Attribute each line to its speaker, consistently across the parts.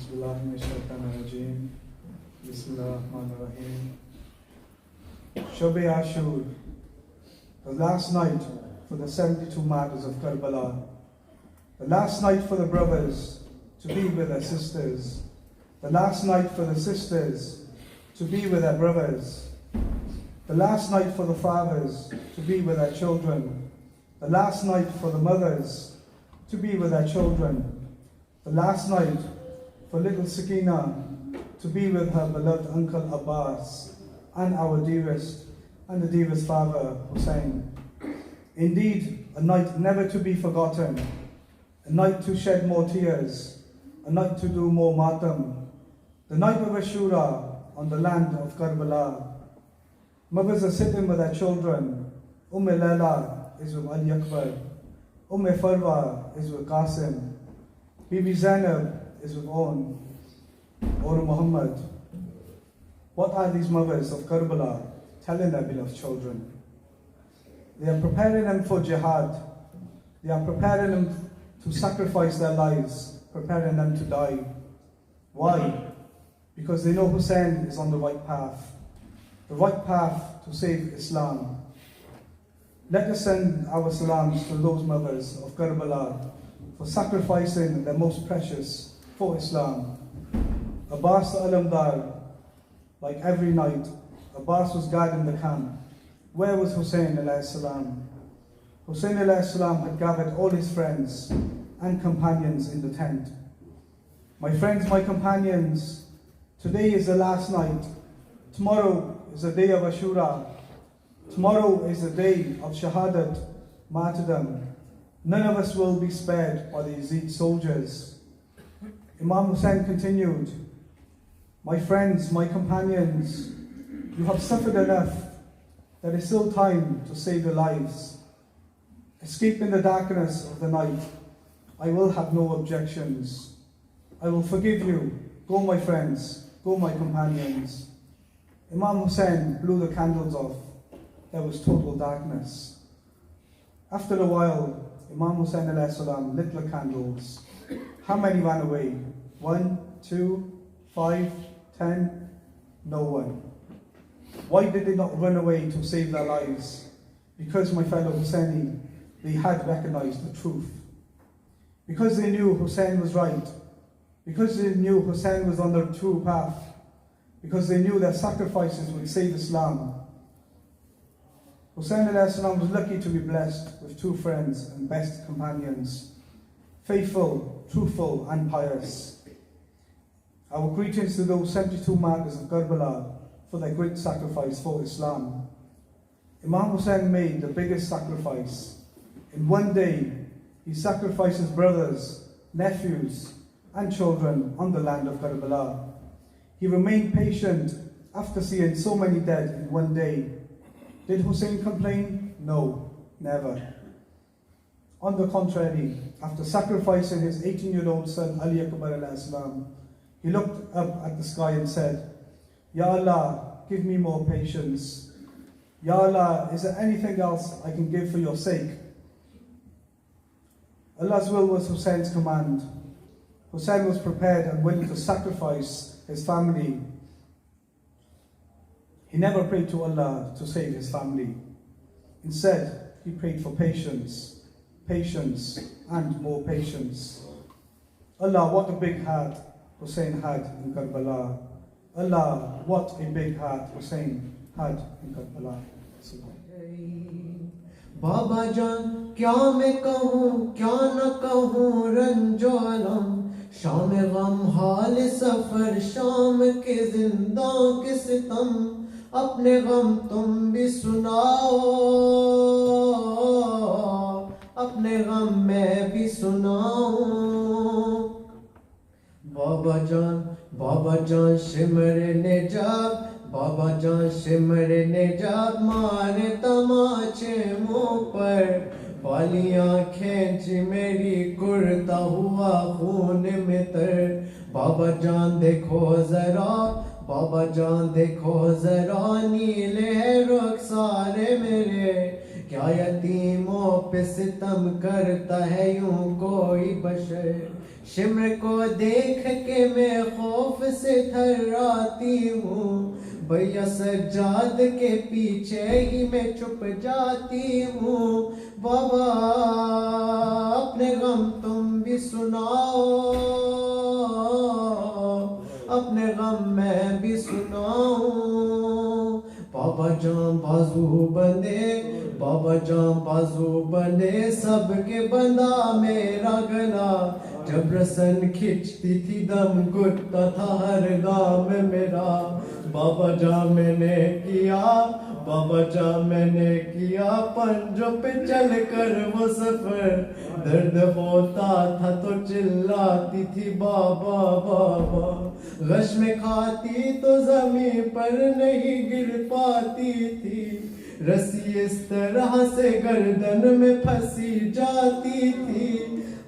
Speaker 1: Bismillahirrahmanirrahim. Bismillahirrahmanirrahim. Shab-e Ashur, the last night for the 72 martyrs of Karbala, the last night for the brothers to be with their sisters, the last night for the sisters to be with their brothers, the last night for the fathers to be with their children, the last night for the mothers to be with their children, the last night for little Sakina to be with her beloved uncle Abbas and our dearest and the dearest father Hussein. Indeed, a night never to be forgotten, a night to shed more tears, a night to do more matam, the night of Ashura on the land of Karbala. Mothers are sitting with their children. Layla is with Ali Akbar, Farwa is with Qasim, Bibi Zainab is with Or Muhammad. What are these mothers of Karbala telling their beloved children? They are preparing them for jihad. They are preparing them to sacrifice their lives, preparing them to die. Why? Because they know Hussein is on the right path to save Islam. Let us send our salams to those mothers of Karbala for sacrificing their most precious for Islam. Abbas al-Alamdar, like every night, Abbas was guarding the camp. Where was Hussein alayhi salam? Hussein alayhi salam had gathered all his friends and companions in the tent. My friends, my companions, today is the last night. Tomorrow is the day of Ashura. Tomorrow is the day of Shahadat, martyrdom. None of us will be spared by the Yazid soldiers. Imam Hussein continued, my friends, my companions, you have suffered enough. There is still time to save your lives. Escape in the darkness of the night. I will have no objections. I will forgive you. Go, my friends. Go, my companions. Imam Hussein blew the candles off. There was total darkness. After a while, Imam Hussein alayhi salam lit the candles. How many ran away? 1, 2, 5, 10? No one. Why did they not run away to save their lives? Because, my fellow Husseini, they had recognized the truth. Because they knew Hussein was right. Because they knew Hussein was on the true path. Because they knew their sacrifices would save Islam. Hussein alayhi salam was lucky to be blessed with two friends and best companions, faithful, truthful and pious. Our greetings to those 72 martyrs of Karbala for their great sacrifice for Islam. Imam Hussein made the biggest sacrifice. In one day, he sacrificed his brothers, nephews and children on the land of Karbala. He remained patient after seeing so many dead in one day. Did Hussein complain? No, never. On the contrary, after sacrificing his 18-year-old son Ali Akbar alayhi salam, he looked up at the sky and said, Ya Allah, give me more patience. Ya Allah, is there anything else I can give for your sake? Allah's will was Hussein's command. Hussein was prepared and willing to sacrifice his family. He never prayed to Allah to save his family. Instead, he prayed for patience, patience, and more patience. Allah, what a big heart Hussein had in Karbala. Allah, what a big heart Hussein had in Karbala.
Speaker 2: بابا جان کیا میں کہوں کیا نہ کہوں رنج و علم شام غم حال سفر شام کے زنداں کے ستم اپنے غم تم بھی سناؤ اپنے غم میں بھی سناؤں بابا جان شمر نجات بابا جان شمر نجات مارے تماچے منہ پر بالیاں کھینچ میری کرتا ہوا خون میں تر بابا جان دیکھو ذرا نیلے رخسارے میرے کیا یتیموں پہ ستم کرتا ہے یوں کوئی بشر شمر کو دیکھ کے میں خوف سے تھراتی ہوں بھیا سجاد کے پیچھے ہی میں چھپ جاتی ہوں بابا اپنے غم تم بھی سناؤ اپنے غم میں بھی سناؤں بابا جان بازو بندے بابا جان بازو بندے سب کے بندہ میرا گلا جب رسن کھچتی تھی دم گھٹتا تھا ہر گام میرا بابا جان میں نے کیا بابا جان میں نے کیا پنجوں پہ چل کر وہ سفر درد ہوتا تھا تو چلاتی تھی بابا بابا غش میں کھاتی تو زمین پر نہیں گر پاتی تھی رسی اس طرح سے گردن میں پھنسی جاتی تھی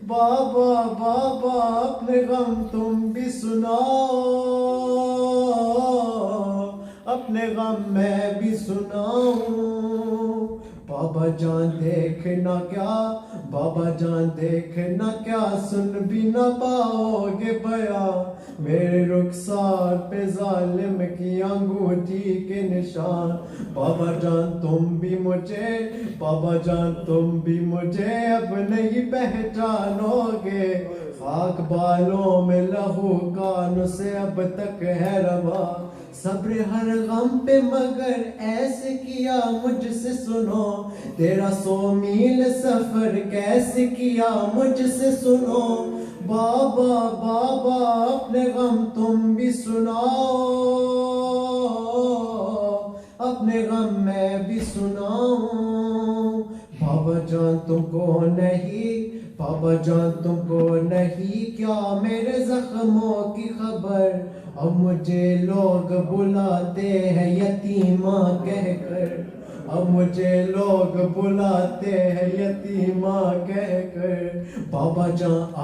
Speaker 2: بابا بابا اپنے غم تم بھی سناؤ اپنے غم میں بھی سناؤں بابا جان دیکھنا کیا بابا جان دیکھنا کیا سن بھی نہ پاؤ گے بیا میرے رخسار پہ ظالم کی انگوٹھی کے نشان بابا جان تم بھی مجھے بابا جان تم بھی مجھے اب نہیں پہچانو گے خاک بالوں میں لہو کانوں سے اب تک ہے روا صبر ہر غم پہ مگر ایسے کیا مجھ سے سنو تیرا 100 میل سفر کیسے کیا مجھ سے سنو بابا بابا اپنے غم تم بھی سناؤ اپنے غم میں بھی سناؤں بابا جان تم کو نہیں بابا جان تم کو نہیں کیا میرے زخموں کی خبر اب مجھے لوگ بلاتے ہیں یتیماں کہہ کر اب مجھے لوگ بلاتے ہیں یتیماں کہہ کر بابا جان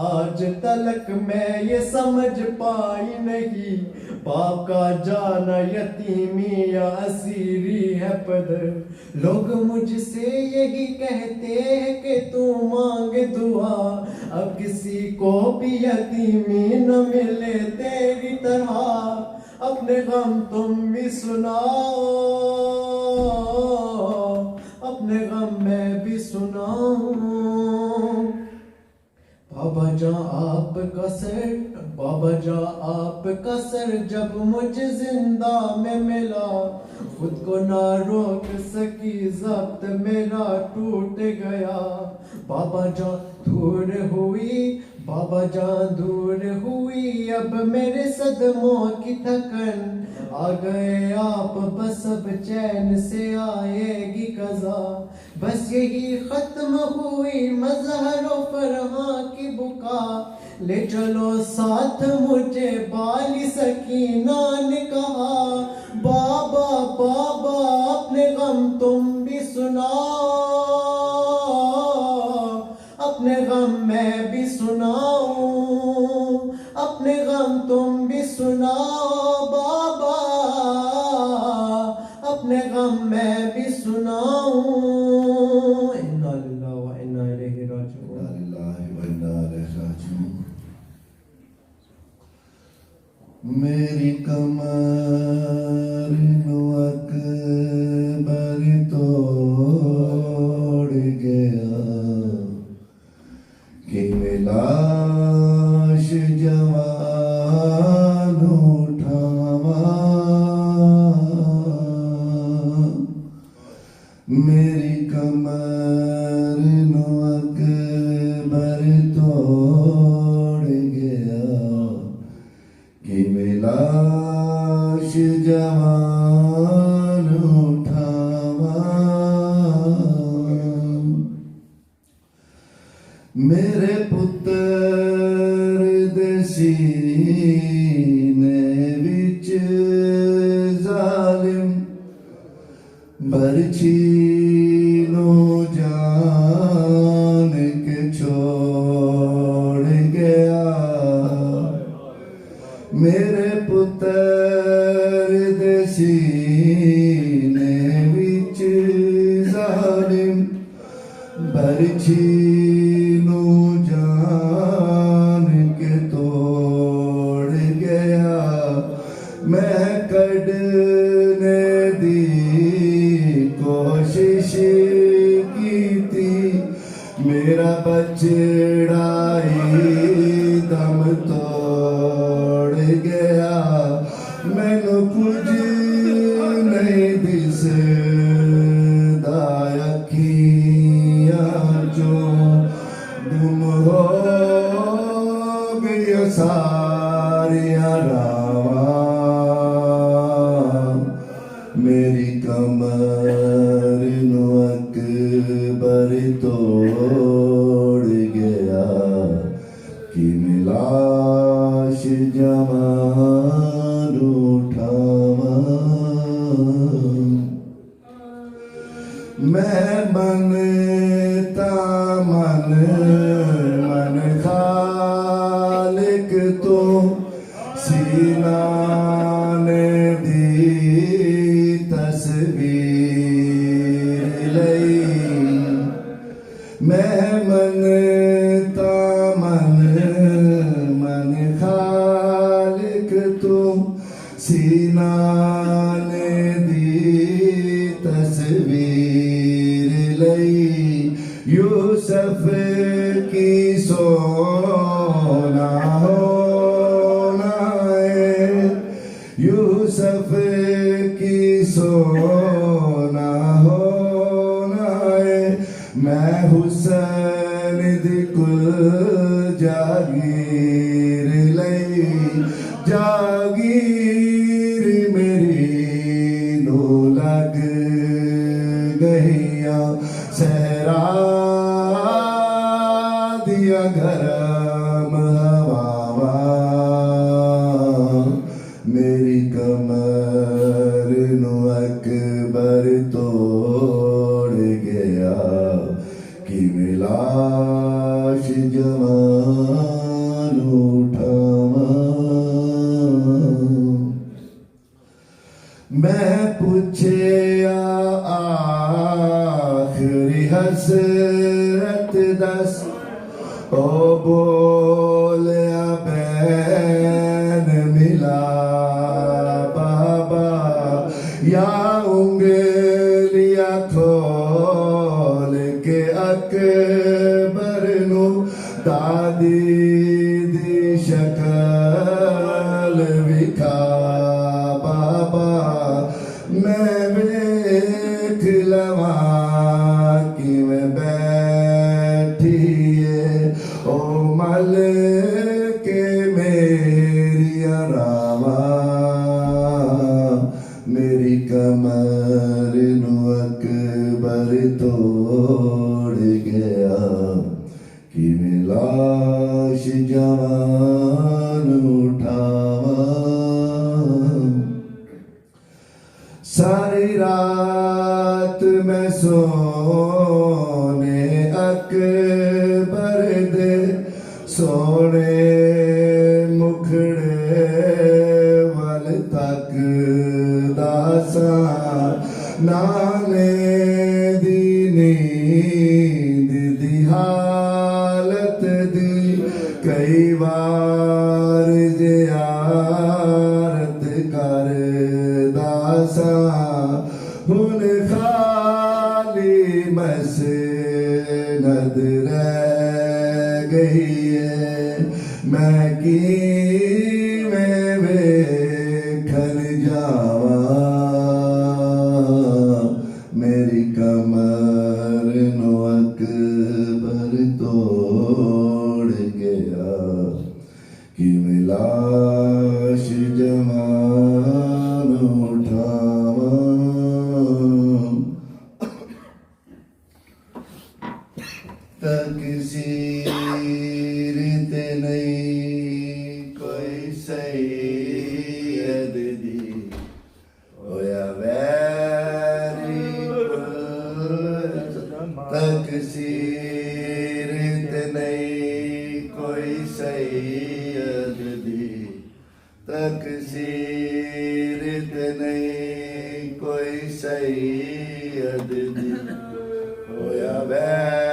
Speaker 2: آج تلک میں یہ سمجھ پائی نہیں باپ کا جانا یتیمی یا اسیری ہے پدر لوگ مجھ سے یہی کہتے ہیں کہ تو مانگ دعا اب کسی کو بھی یتیمی نہ ملے تیری طرح اپنے غم تم بھی سناؤ اپنے غم میں بھی سناؤں بابا جان آپ کا سر جب مجھے زندہ میں ملا خود کو نہ روک سکی ضبط میرا ٹوٹ گیا بابا جان دور ہوئی اب میرے صدموں کی تھکن آ گئے آپ بس اب چین سے آئے گی قضا بس یہی ختم ہوئی مظہر و فرحاں کی بکا لے چلو ساتھ مجھے بالی سکینہ نے کہا بابا بابا اپنے غم تم بھی سناؤ اپنے غم میں بھی سناؤں اپنے غم تم بھی سناؤ بابا اپنے غم میں بھی سناؤں انا للہ و انا الیہ راجعون
Speaker 3: میری کمر نو اکبر توڑ گیا کہ لاش جوان اٹھاوا میری کمر نو اکبر توڑ گیا کہ لاش جوان اٹھاوا میرے پتر دے سینے وچ ظالم برچھی نو جان کے چھوڑ گیا میرے پتر دے سینے برچھی نو جان کے توڑ گیا میں کڈنے دی کوشش کی تھی میرا بچڑا ہی دم توڑ گیا مینو کچھ نہیں دسدا اکھیاں چوں گم ہو گئی ساریاں راواں میری کمر نو اکبر توڑ گیا کہ لاش جوان اٹھاواں میں بنتا من خالق تو سینہ نے دی تصویر لئی میں منتا من خالق تو سینہ نے دی تصویر لئی یوسف کی سونا ہونا ہے یوسف کی سونا ہونا ہے میں حسین دی کل جاگیر لئی جاگیر میری نو لگ گئیاں صحرا دیا گرم ہواواں میری کمر نو اکبر توڑ گیا کہ لاش جوان اٹھاواں میں پوچھیا آخری حسرت دس او بولیا بین ملا بابا یا انگلیاں کھول کے اکبر نو دادی دی شکل وکھا بابا میں ویکھ لواں کیویں بیٹھی ہے او مل کے میری راواں میری کمر نو اکبر توڑ گیا کہ لاش جوان اٹھاواں ساری رات میں سونے اکبر دے سونے مکھڑے ول تک داساں نانے دی نیند دی حالت دی کئی بار زیارت کردا ساں ہن خالی مسند رہ گئی ہے میں کیویں ویکھن جاواں میری کمر نو اکبر توڑ گیا کہ لاش جوان اٹھاواں تکثیر تے نہیں کوئی سید دی ہویا ویری تکثیر تے نہیں کوئی سید دی تکثیر تے نہیں کوئی سید دی ہویا ویری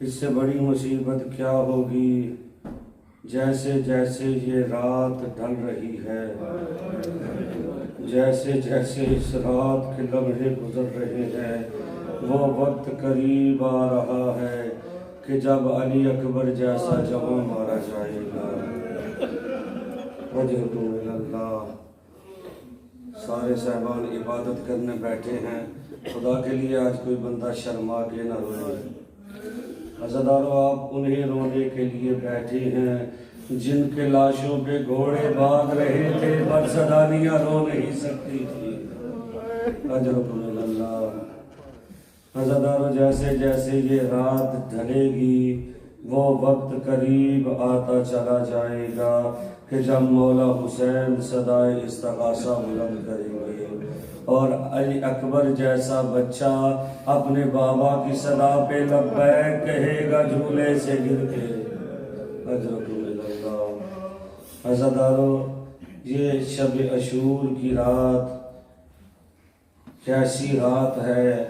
Speaker 4: اس سے بڑی مصیبت کیا ہوگی جیسے جیسے یہ رات ڈھل رہی ہے، جیسے جیسے اس رات کے لمحے گزر رہے ہیں، وہ وقت قریب آ رہا ہے کہ جب علی اکبر جیسا جوان مارا جائے گا۔ وجہتم اللہ، سارے صاحبان عبادت کرنے بیٹھے ہیں، خدا کے لیے آج کوئی بندہ شرما کے نہ روئے۔ عزادارو، آپ انہیں رونے کے لیے بیٹھے ہیں جن کے لاشوں پہ گھوڑے بھاگ رہے تھے پر زدانیاں رو نہیں سکتی تھی۔ اجرکم اللہ۔ عزادارو، جیسے جیسے یہ رات ڈھلے گی وہ وقت قریب آتا چلا جائے گا کہ جب مولا حسین صدائے استغاثہ بلند کریں گے اور علی اکبر جیسا بچہ اپنے بابا کی صدا پہ لبیک کہے گا جھولے سے گر کے۔ اجرکم اللہ۔ عزادارو، یہ شب عاشور کی رات کیسی رات ہے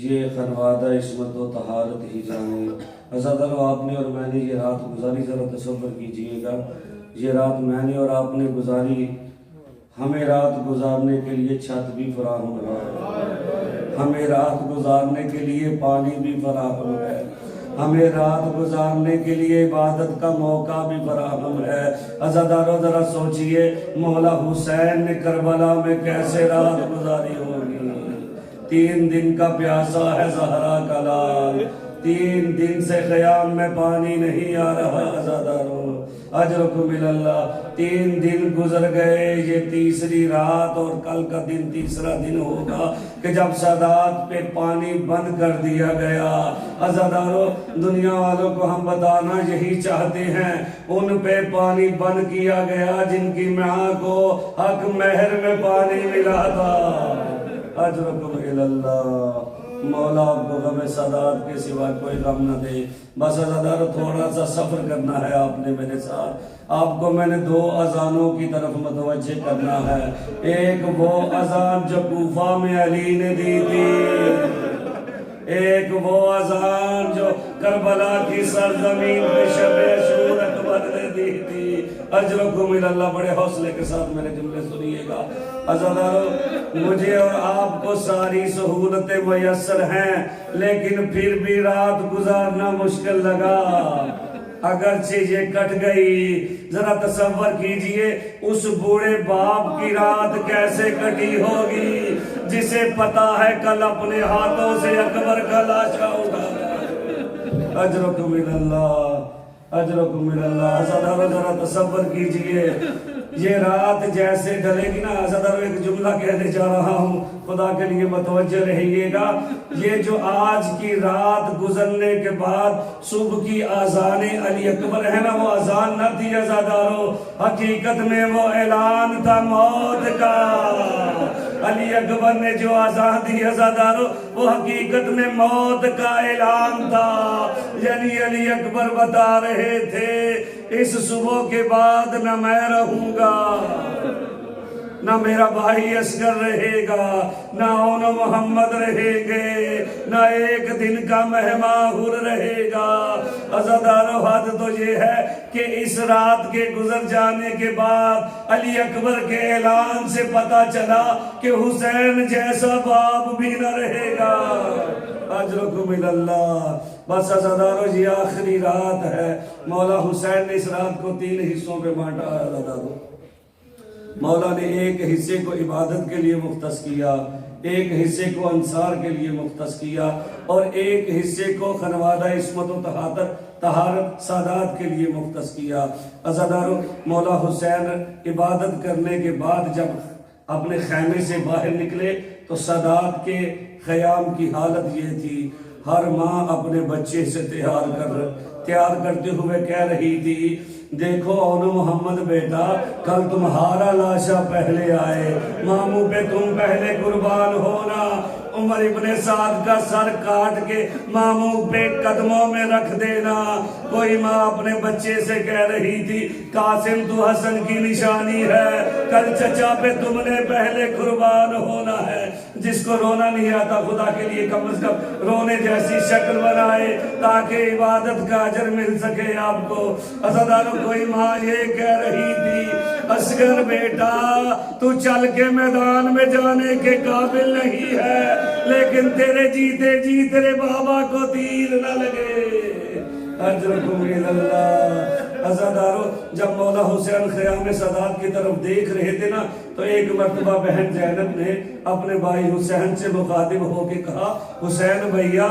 Speaker 4: یہ خنوادہ عصمت و طہارت ہی جانے۔ عزادارو، آپ نے اور میں نے یہ رات گزاری، ذرا تصور کیجئے گا، یہ رات میں نے اور آپ نے گزاری، ہمیں رات گزارنے کے لیے چھت بھی فراہم ہے، ہمیں رات گزارنے کے لیے پانی بھی فراہم ہے، ہمیں رات گزارنے کے لیے عبادت کا موقع بھی فراہم ہے۔ عزادارو، ذرا سوچئے مولا حسین نے کربلا میں کیسے رات گزاری ہوگی۔ 3 دن کا پیاسا ہے زہرا کا لال، 3 دن سے خیام میں پانی نہیں آ رہا۔ عزادارو، اجرکم اللہ، 3 دن گزر گئے، یہ تیسری رات اور کل کا دن تیسرا دن ہوگا کہ جب سادات پہ پانی بند کر دیا گیا۔ عزادارو، دنیا والوں کو ہم بتانا یہی چاہتے ہیں، ان پہ پانی بند کیا گیا جن کی ماں کو حق مہر میں پانی ملا تھا۔ اجرکم اللہ۔ مولا آپ کو غم سادات کے سوا کوئی غم نہ دے۔ بس عزادارو، تھوڑا سا سفر کرنا ہے آپ نے میرے ساتھ۔ آپ کو میں نے 2 اذانوں کی طرف متوجہ کرنا ہے۔ ایک وہ اذان جو کوفہ میں علی نے دی تھی، ایک وہ اذان جو کربلا کی سرزمین پہ شب عاشور اکبر نے دی تھی۔ اجرکم اللہ۔ بڑے حوصلے کے ساتھ میرے جملے سنیے گا۔ عزادارو، مجھے اور آپ کو ساری سہولتیں میسر ہیں لیکن پھر بھی رات گزارنا مشکل لگا، اگرچہ یہ کٹ گئی۔ ذرا تصور کیجئے اس بوڑھے باپ کی رات کیسے کٹی ہوگی جسے پتا ہے کل اپنے ہاتھوں سے اکبر کا لاشا اٹھانا۔ اجرکم اللہ، اجرکم اللہ۔ عزادارو، ذرا تصور کیجئے یہ رات جیسے ڈلے گی نا۔ عزادارو، ایک جملہ کہنے جا رہا ہوں، خدا کے لیے متوجہ رہیے گا۔ یہ جو آج کی رات گزرنے کے بعد صبح کی آذان علی اکبر ہے نا، وہ آذان نہ تھی عزادارو، حقیقت میں وہ اعلان تھا موت کا۔ علی اکبر نے جو آذان دی عزادارو، وہ حقیقت میں موت کا اعلان تھا۔ یعنی علی اکبر بتا رہے تھے اس صبح کے بعد نہ میں رہوں گا، نہ میرا بھائی اصغر رہے گا، نہ اون محمد رہیں گے، نہ ایک دن کا مہماں رہے گا۔ عزادارو، حد تو یہ ہے کہ اس رات کے گزر جانے کے بعد علی اکبر کے اعلان سے پتا چلا کہ حسین جیسا باپ بھی نہ رہے گا۔ اجرکم اللہ۔ بس عزادارو، یہ آخری رات ہے۔ مولا حسین نے اس رات کو 3 حصوں پہ بانٹا ہے۔ عزادارو، مولا نے ایک حصے کو عبادت کے لیے مختص کیا، ایک حصے کو انصار کے لیے مختص کیا، اور ایک حصے کو خنوادہ عصمت و طہارت سادات کے لیے مختص کیا۔ عزادارو، مولا حسین عبادت کرنے کے بعد جب اپنے خیمے سے باہر نکلے تو سادات کے قیام کی حالت یہ تھی، ہر ماں اپنے بچے سے تیار کرتے ہوئے کہہ رہی تھی، دیکھو اون محمد بیٹا، کل تمہارا لاشا پہلے آئے، ماموں پہ تم پہلے قربان ہونا۔ عمر ابن سعد کا سر کاٹ کے ماموں پہ قدموں میں رکھ دینا. کوئی ماں اپنے بچے سے کہہ رہی تھی قاسم تو حسن کی نشانی ہے, کل چچا پہ تم نے پہلے قربان ہونا ہے. جس کو رونا نہیں آتا خدا کے لیے کم از کم رونے جیسی شکل بنائے تاکہ عبادت کا اجر مل سکے آپ کو. عزیزانو کوئی ماں یہ کہہ رہی تھی اصغر بیٹا تو چل کے میدان میں جانے کے قابل نہیں ہے, لیکن تیرے جیتے جی تیرے بابا کو تیر نہ لگے. اجرکم اللہ. عزادارو جب مولا حسین خیام سادات کی طرف دیکھ رہے تھے نا تو ایک مرتبہ بہن زینب نے اپنے بھائی حسین سے مخاطب ہو کے کہا حسین بھیا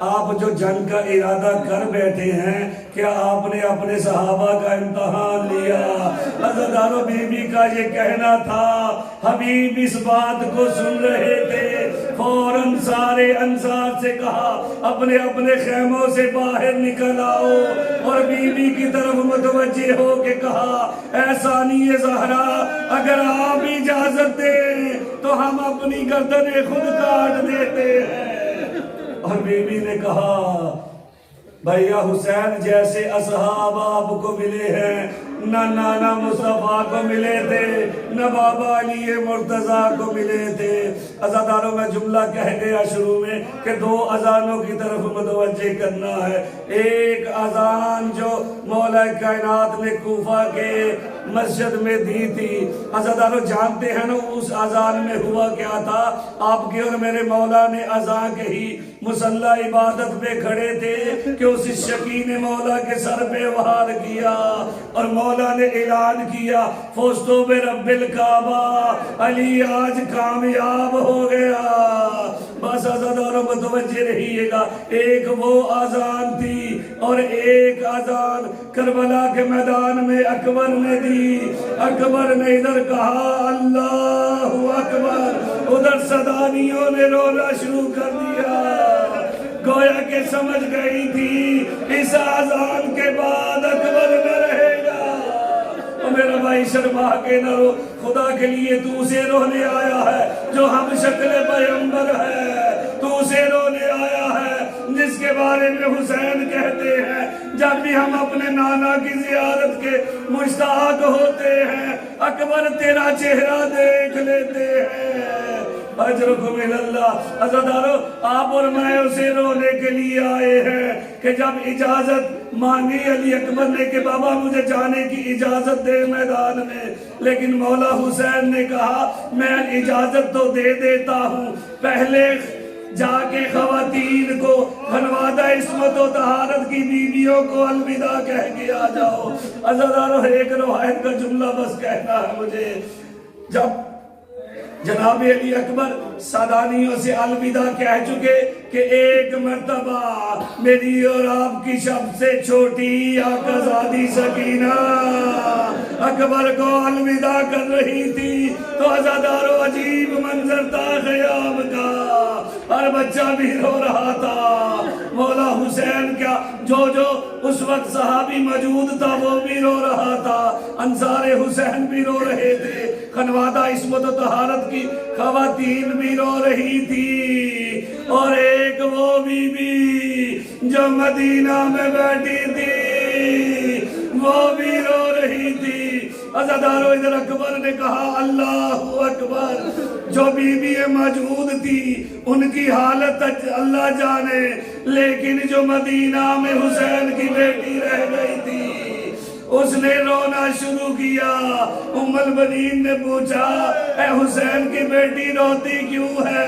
Speaker 4: آپ جو جنگ کا ارادہ کر بیٹھے ہیں کیا آپ نے اپنے صحابہ کا امتحان لیا؟ عزادارو بی بی کا یہ کہنا تھا. حبیب اس بات کو سن رہے تھے, فوراً سارے انصار سے کہا اپنے اپنے خیموں سے باہر نکل آؤ, اور بی بی کی طرف متوجہ ہو کے کہا اے ثانی زہرا اگر آپ اجازت دیں تو ہم اپنی گردنیں خود کاٹ دیتے ہیں. اور بی بی نے کہا بھیا حسین جیسے اصحاب آپ کو ملے ہیں نہ نانا مصطفیٰ کو ملے تھے نہ بابا علی مرتضیٰ کو ملے تھے. عزاداروں میں جملہ کہہ گیا شروع میں کہ دو اذانوں کی طرف متوجہ کرنا ہے. ایک اذان جو مولا کائنات نے کوفہ کے مسجد میں دی تھی. عزاداروں جانتے ہیں نا اس اذان میں ہوا کیا تھا؟ آپ کے اور میرے مولا نے اذان کہی, مصلی عبادت پہ کھڑے تھے کہ اس شکی نے مولا کے سر پہ وہار کیا اور مولا نے اعلان کیا فوزتو بے رب الکعبہ علی آج کامیاب ہو گیا. بس عزاداروں متوجہ رہیے گا, ایک وہ اذان تھی اور ایک اذان کربلا کے میدان میں اکبر نے دی. اکبر نے ادھر کہا اللہ اکبر, ادھر صدانیوں نے رونا شروع کر دیا. گویا کہ سمجھ گئی تھی اس اذان کے بعد اکبر نہ رہے گا. اور میرا بھائی شرما کے نہ رو, خدا کے لیے تو اسے رونے آیا ہے جو ہم شکل پیغمبر ہے, تو اسے رونے آیا ہے جس کے بارے میں حسین کہتے ہیں جب بھی ہم اپنے نانا کی زیارت کے مشتاق ہوتے ہیں اکبر تیرا چہرہ دیکھ لیتے ہیں. اجرکم اللہ. عزادارو آپ اور میں اسے رونے کے لیے آئے ہیں کہ جب اجازت مانگی علی اکبر نے کہ بابا مجھے جانے کی اجازت دے میدان میں, لیکن مولا حسین نے کہا میں اجازت تو دے دیتا ہوں, پہلے جا کے خواتین کو خنوادہ عصمت و طہارت کی بیویوں کو الوداع کہہ کے آ جاؤ. عزادارو ایک روایت کا جملہ بس کہنا ہے مجھے, جب جناب علی اکبر سادانیوں سے الوداع کہہ چکے کہ ایک مرتبہ میری اور آپ کی سب سے چھوٹی آقازادی سکینہ اکبر کو الوداع کر رہی تھی تو عزادارو عجیب منظر تھا خیام کا, ہر بچہ بھی رو رہا تھا. مولا حسین کیا جو اس وقت صحابی موجود تھا وہ بھی رو رہا تھا, انصار حسین بھی رو رہے تھے, خنوادہ عصمت و طہارت کی خواتین بھی رو رہی تھی, اور ایک وہ بی بی جو مدینہ میں بیٹھی تھی وہ بھی رو رہی تھی. عزادارو ادھر اکبر نے کہا اللہ اکبر, جو بیوی موجود تھی ان کی حالت اللہ جانے, لیکن جو مدینہ میں حسین کی بیٹی رہ گئی تھی اس نے رونا شروع کیا. ام البنین نے پوچھا اے حسین کی بیٹی روتی کیوں ہے؟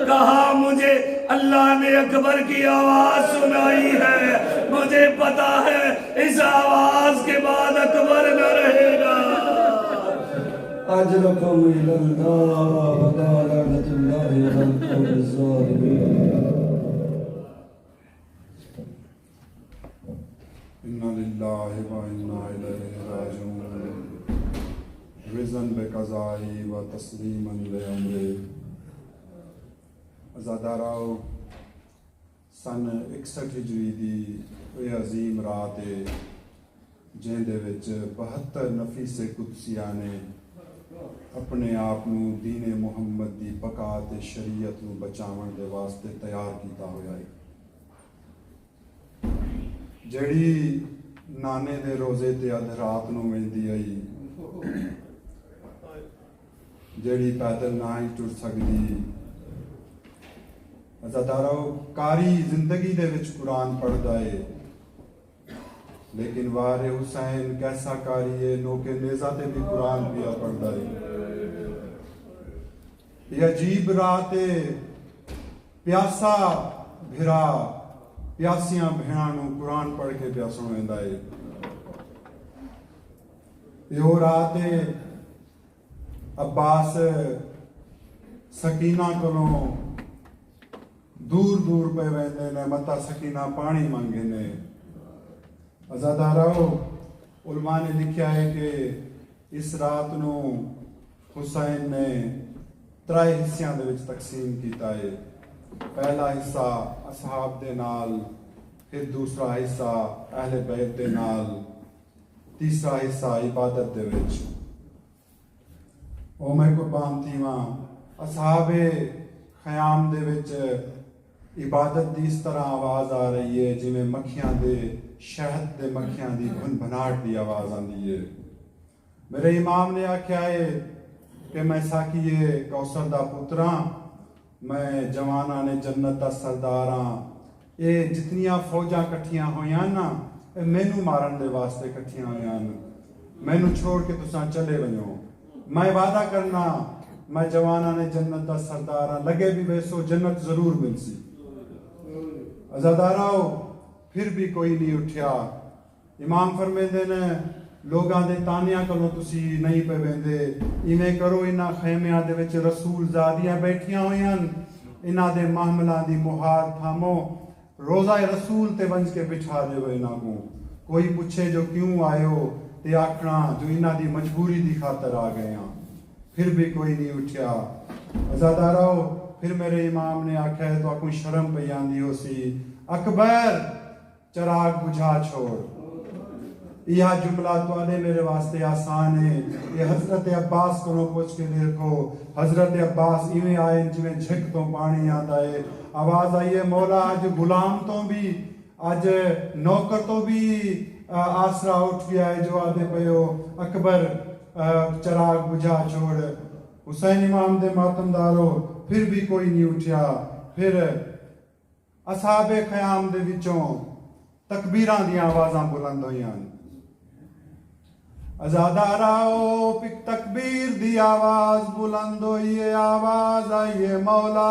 Speaker 4: کہا مجھے اللہ نے اکبر کی آواز سنائی ہے, مجھے پتا ہے اس آواز کے بعد اکبر نہ رہے گا.
Speaker 2: اجرکم اللہ لعنت اللہ علی القوم الظالمین.
Speaker 5: انا للہ و انا الیہ راجعون. رضاً بقضائی و تسلیماً لامرہ. عزاداراو سن 61 ہجری دی یہ عظیم رات ہے جن دے وچ 72 نفیس قدسیاں نے اپنے آپ نو دین محمد دی بقا تے شریعت نو بچاون دے واسطے تیار کیتا ہویا ہے. جڑی نانے دے روزے تے ادھ رات نو ویندی آئی، جڑی پیدل نہ ہی ٹر سکدی. عزادارو، کاری زندگی دے وچ قرآن پڑھدا ہے، لیکن وار حسین کیسا کاری ہے، نوکے نیزہ تے بھی قرآن پیا پڑھدا ہے. یہ عجیب رات ہے، پیاسا بھرا پیاسیاں بھیڑاں نو قرآن پڑھ کے پیا سنویندا ہے. یہ رات ہے عباس سکینہ کولوں دور دور پہ ویندے نے، متا سکینہ پانی منگے نے. عزادارو، علماء نے لکھیا ہے کہ اس رات نو حسین نے 3 حصیاں دے وچ تقسیم کیتا ہے. پہلا حصہ اصحاب دے نال، پھر دوسرا حصہ اہل بیت دے نال، تیسرا حصہ عبادت دے وچ. او میں قربان تھیواں، اصحاب خیام دے وچ عبادت دی اس طرح آواز آ رہی ہے جویں مکھیاں دے شہد دے مکھیاں دی بھن بھناٹ دی آواز آندی ہے. میرے امام نے آکھیا ہے کہ میں ساکیے کوثر دا پتراں، میں جواناں نے جنت دا سرداراں. اے جتنیاں فوجاں کٹھیاں ہویاں نا، اے مینوں مارن دے واسطے کٹھیاں ہویاں، مینوں چھوڑ کے تساں چلے ونجو. میں وعدہ کرنا میں جواناں نے جنت دا سرداراں، لگے بھی ویسو جنت ضرور مل سی. عزاداراو، پھر بھی کوئی نہیں اٹھیا. امام فرمیندے نے لوگاں دے تانیاں کولوں تسی نہیں پہ ویندے، ایویں کرو انہاں خیمیاں دے وچ رسول زادیاں بیٹھیاں ہویاں، انہاں دے محملاں دی مہار تھامو، روزہ رسول تے ونج کے بٹھا دیو انہاں کو. کوئی پوچھے جو کیوں آئے ہو تے آکھنا جو انہاں دی مجبوری دی خاطر آ گئے ہاں. پھر بھی کوئی نہیں اٹھیا. عزاداراو، پھر میرے امام نے آکھا ہے تو آپ کو شرم پہ آندی ہو سی، اکبر چراغ بجھا چھوڑ. یہ جملہ تو آدھے میرے واسطے آسان ہے. یہ حضرت عباس کو پوچھ کے دیکھو. حضرت عباس ایویں آئے جویں جھک تو پانی آتا ہے. آواز آئی ہے مولا آج غلام تو بھی، آج نوکر تو بھی آسرا اٹھ گیا ہے جو آدھے پہ ہو اکبر چراغ بجھا چھوڑ. حسین امام دے ماتم دارو، پھر بھی کوئی نہیں اٹھیا. پھر اصحاب خیام دے وچوں تکبیراں دی آوازاں بلند ہویاں. عزاداراو، پک تکبیر دی آواز بلند ہوئی ہے. آواز آئی ہے مولا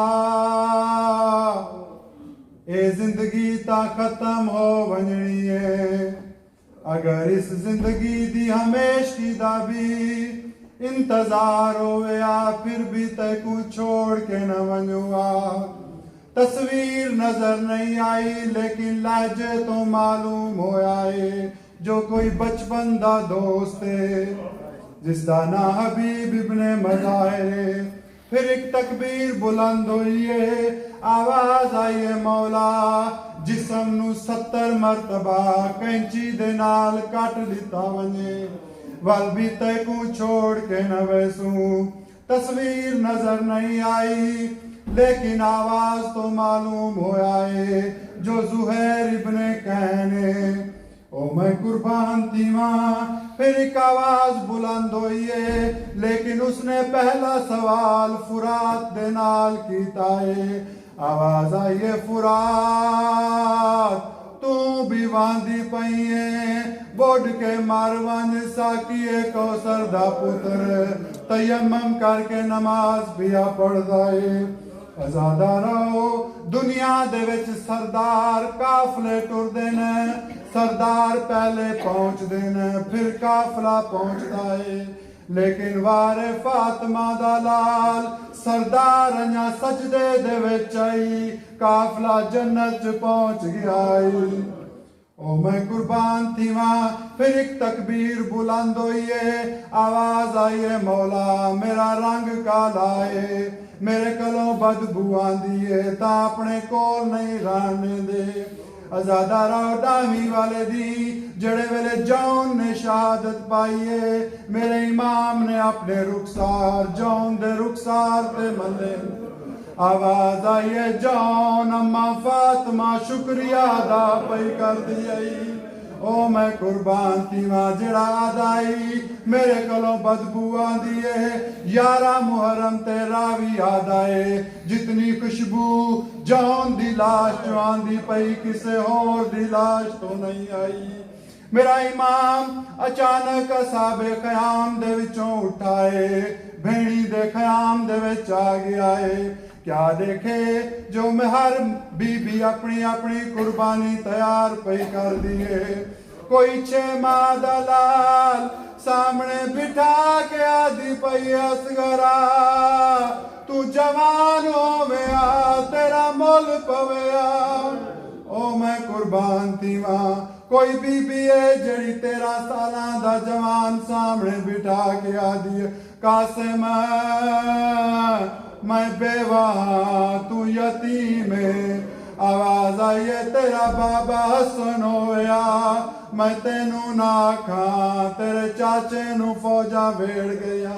Speaker 5: اے زندگی تا ختم ہو ونجنی ہے. اگر اس زندگی دی ہمیشگی دا بھی انتظار ہویا، پھر بھی تے کو چھوڑ کے نہ ونجوا. تصویر نظر نہیں آئی لیکن لہجے تو معلوم ہویا ہے، جو کوئی بچپن دا دوست ہے جس دا نا حبیب ابن مظاہر ہے. پھر ایک تکبیر بلند ہوئی ہے. آواز آئی ہے مولا جسم نو 70 مرتبہ کینچی دے نال کٹ لیتا ونجے، ول بھی تے کو چھوڑ کے نہ ویسوں. تصویر نظر نہیں آئی لیکن آواز تو معلوم ہویا ہے، جو زہیر ابن کین ہے. او میں قربان تھیواں. پھر ایک آواز بلند ہوئی ہے لیکن اس نے پہلا سوال فرات دے نال کیتا ہے. آواز آئی ہے فرات تو بھی واندی پئی ہے، بوڈ کے مارون ساکیے کوثر دا پتر تیمم کر کے نماز پیا پڑھدا ہے. عزاداراو، دنیا دے وچ سردار قافلے ٹردے نے، سردار پہلے پہنچ دینا پھر قافلہ پہنچتا ہے، لیکن وار فاطمہ دا لال سردار انیا سجدے دے وچ آئی، قافلہ جنت چ پہنچ گیا ہے. او میں قربان تھیواں. پھر ایک تکبیر بلند ہوئی ہے. آواز آئی ہے مولا میرا رنگ کالا ہے، میرے کلوں بدبو آندی ہے تا اپنے کول نہیں رہنے دے. ازادارا ڈامی والے دی جڑے ویلے جون نے شہادت پائیے میرے امام نے اپنے رخسار جون دے رخسار تے ملے آواز آئیے جون اما فاطمہ شکریہ ادا پئی کر دیئی او میں قربان تھی ماں جڑا آدائی میرے کلوں بدبو آندیے 11 محرم تے راوی آدائے جتنی خوشبو جون دی لاش جو آندی پئی کسے اور دی لاش تو نہیں آئی میرا امام اچانک اصحاب خیام دے وچوں اٹھائے بھیڑی دے خیام دے وچ آ گیا ہے کیا دیکھے جو میں ہر بی بی اپنی اپنی قربانی تیار پہ کر دیے کوئی 6 ماہ دا لال سامنے بٹھا کے آدھی پئی اصغرا تو جوان ہویا تیرا مول پویا او میں قربان تھی ماں کوئی بی بی ہے جڑی 13 سالاں دا جوان سامنے بٹھا کے آدھی قاسم میں بیوہ تو یتیم ہے آواز آئیے تیرا بابا حسن ہویا میں تینوں نہ کھاں تیرے چاچے نو فوجا بھیڑ گیا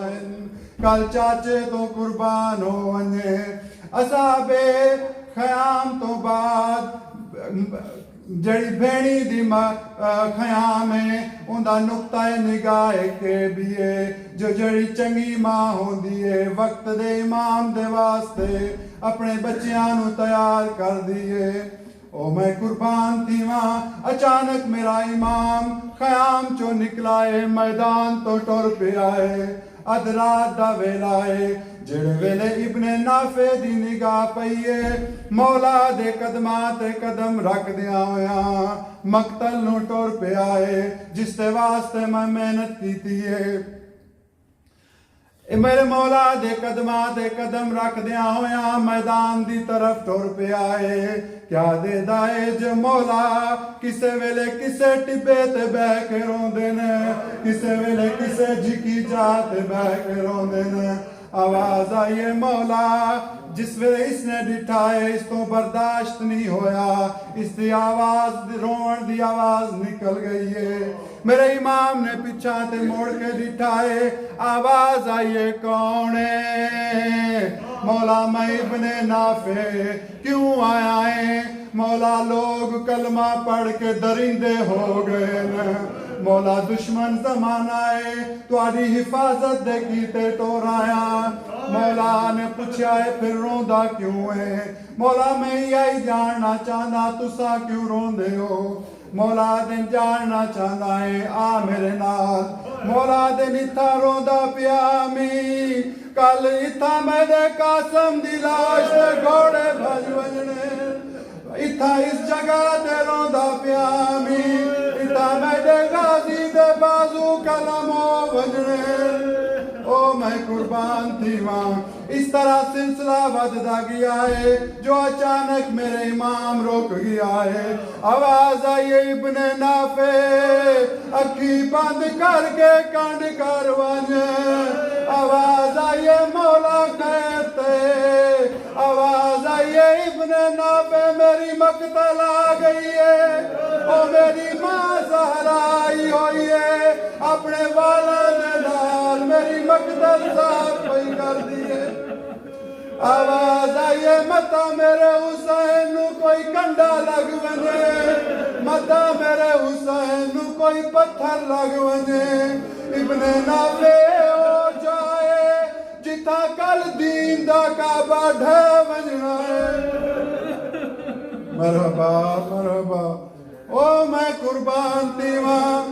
Speaker 5: کل چاچے تو قربان ہو ونجے اصحاب خیام تو بعد جڑی بھیڑی دی خیام ہے اندہ نقطہ نگاہ کے بھی ہے جو جڑی چنگی ماں ہوندی ہے وقت دے امام دے واسطے اپنے بچیاں نو تیار کر دیے او میں قربان تھی ماں اچانک میرا امام خیام چو نکلائے میدان تو ٹر پہ آئے ادرات دا ویلائے جڑے ویلے ابن نافع دی نگاہ پئیے مولا دے قدمات قدم رکھ دیا ہویا مقتل نو ٹور پہ آئے جس تے واسطے میں محنت کی ہے میرے مولا دے قدمات قدم رکھ دیا ہویا میدان دی طرف ٹور پہ آئے کیا دے دائے جو مولا کسے ویلے کسے ٹبے تے بہ کے روندے نے کسے ویلے کسے جھکی جاتے بہ کے روندے نے آواز آئیے مولا جس ویلے اس نے ڈٹھائے اس تو برداشت نہیں ہویا اس دی آواز روਣ دی آواز نکل گئی ہے میرے امام نے پیچھا تے موڑ کے ڈٹھائے آواز آئیے کون ہے مولا میں ابن نافع کیوں آیا ہے مولا لوگ کلمہ پڑھ کے درندے ہو گئے نا مولا دشمن زمانہ ہے تو آدھی حفاظت دے کیتے ٹورایا مولا نے پوچھا ہے پھر روندہ کیوں ہے مولا میں یہی جاننا چاہنا تسا کیوں روندے ہو مولا دن جاننا چاہنا ہے آ میرے نال مولا دن اتھا روندہ پیامی کل اتھا میں دے قاسم دی لاش دے گھوڑے بھج وجنے اتھا اس جگہ دے روندہ پیامی اتھا میں دے غازی دے بازو کلمو وجنے او میں قربان تھی ماں اس طرح سلسلہ وددا گیا ہے جو اچانک میرے امام روک گیا ہے آواز آئیے ابن نافع اکھی بند کر کے کنڈ کر ونجے آواز آئیے مولا کہتے آواز آئیے ابن نافع میری مقتل آ گئی ہے او میری ماں زہرا آئی ہوئی ہے اپنے والا نال میری مقتل صاف پئی کر دیے آواز آئیے متا میرے حسین نو کوئی کنڈا لگ ونے متا میرے حسین نو کوئی پتھر لگ ونے ابن نافع ہو جائے جتا کل دین دا کعبہ ڈھے ونجنا ہے مرحبا مرحبا او میں قربان تیواں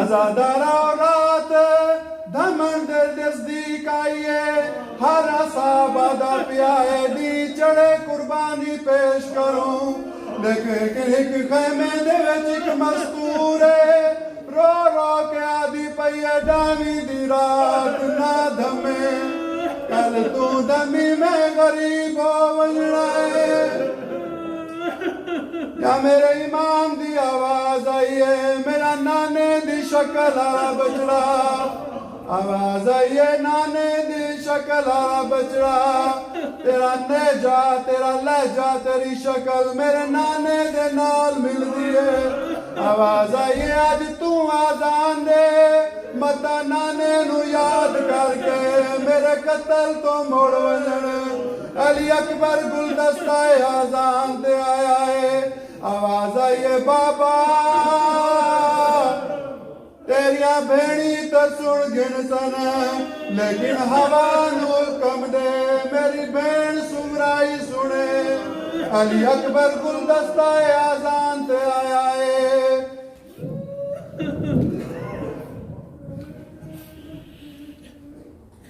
Speaker 5: ازادارا رات دھمن دے نزدیک آئیے ہر صحابہ دا پیائے دی چڑے قربانی پیش کروں دیکھے کہ ایک خیمے دے وچ ایک مستور ہے رو رو کے آدھی پئیے ڈامی دی رات نہ دھمے کل تو دمی میں غریب ہو وجنا ہے یا میرے امام دی آواز آئیے میرا نانے دی شکل آ بچڑا آواز آئیے نانے دی شکل آ بچڑا تیرا نہجا تیرا لہجہ تیری شکل میرے نانے دے نال مل دیے آواز آئیے آج تو آزان دے متا نانے نو یاد کر کے میرے قتل تو موڑ وجن علی اکبر گلدستہ آزان دے آیا ہے آواز آئیے بابا تیریاں بھینی تو سن گن سن لیکن ہوا نو کم دے میری بھین سمرائی سنے علی اکبر گلدستہ آزان تے آیا ہے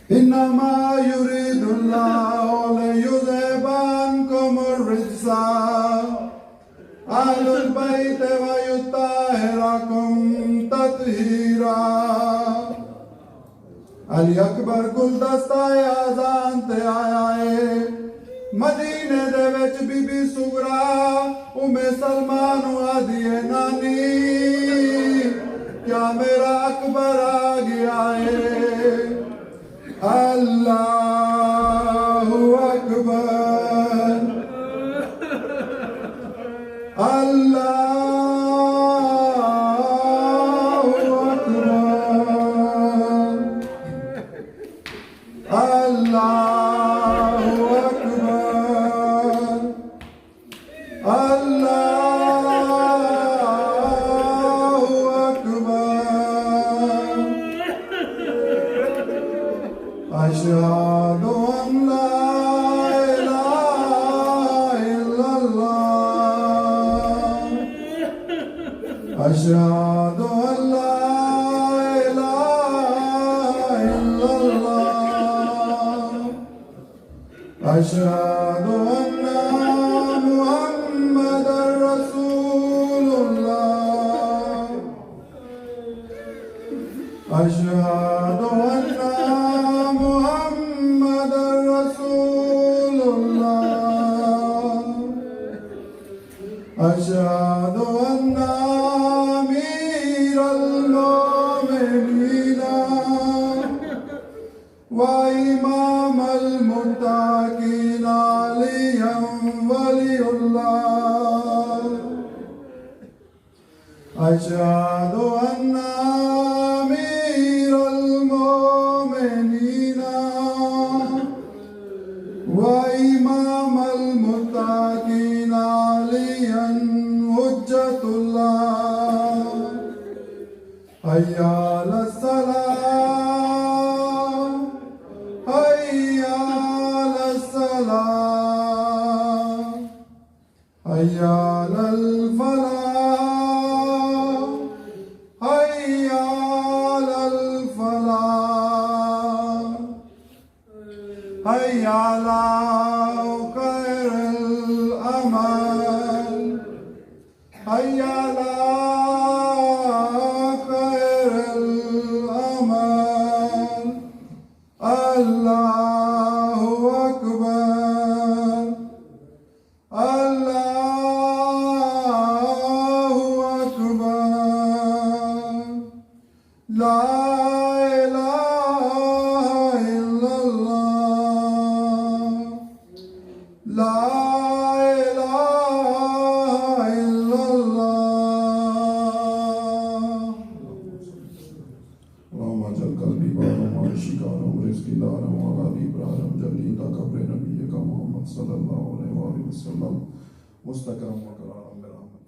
Speaker 5: انما يريد الله ليذهب عنكم الرجس اهل البيت ويطهركم تطهيرا علی اکبر گلدستہ آزان تے آیا ہے مدینے دے وچ بی بی سغرا سلمان آدھی ہے نانی کیا میرا اکبر آ گیا ہے اللہ اکبر اللہ اکبر اللہ اکبر اللہ اکبر اشہد ان لا الہ الا اللہ اشہد ان لا الہ الا اللہ اشہد ان محمد رسول اللہ اشہد ان محمد رسول اللہ اشہد ان امیر المومنین وامام المتقین علی ولی اللہ اشہد ان امیر المومنین وامام المتقین علی حجت اللہ حی علی الصلاۃ حی علی الصلاۃ حی علی الفلاح حی علی الفلاح حی علی خیر العمل حی علی خیر العمل اللہ اکبر اللہ اکبر لا الہ الا اللہ لا الہ الا اللہ اللهم اجعل قلبي بارا وعيشي كارا ورزقي دارا وغادي برارا جليدا قبر نبيك محمد صلى الله عليه وآله وسلم مستكرم وكرارا برحمتك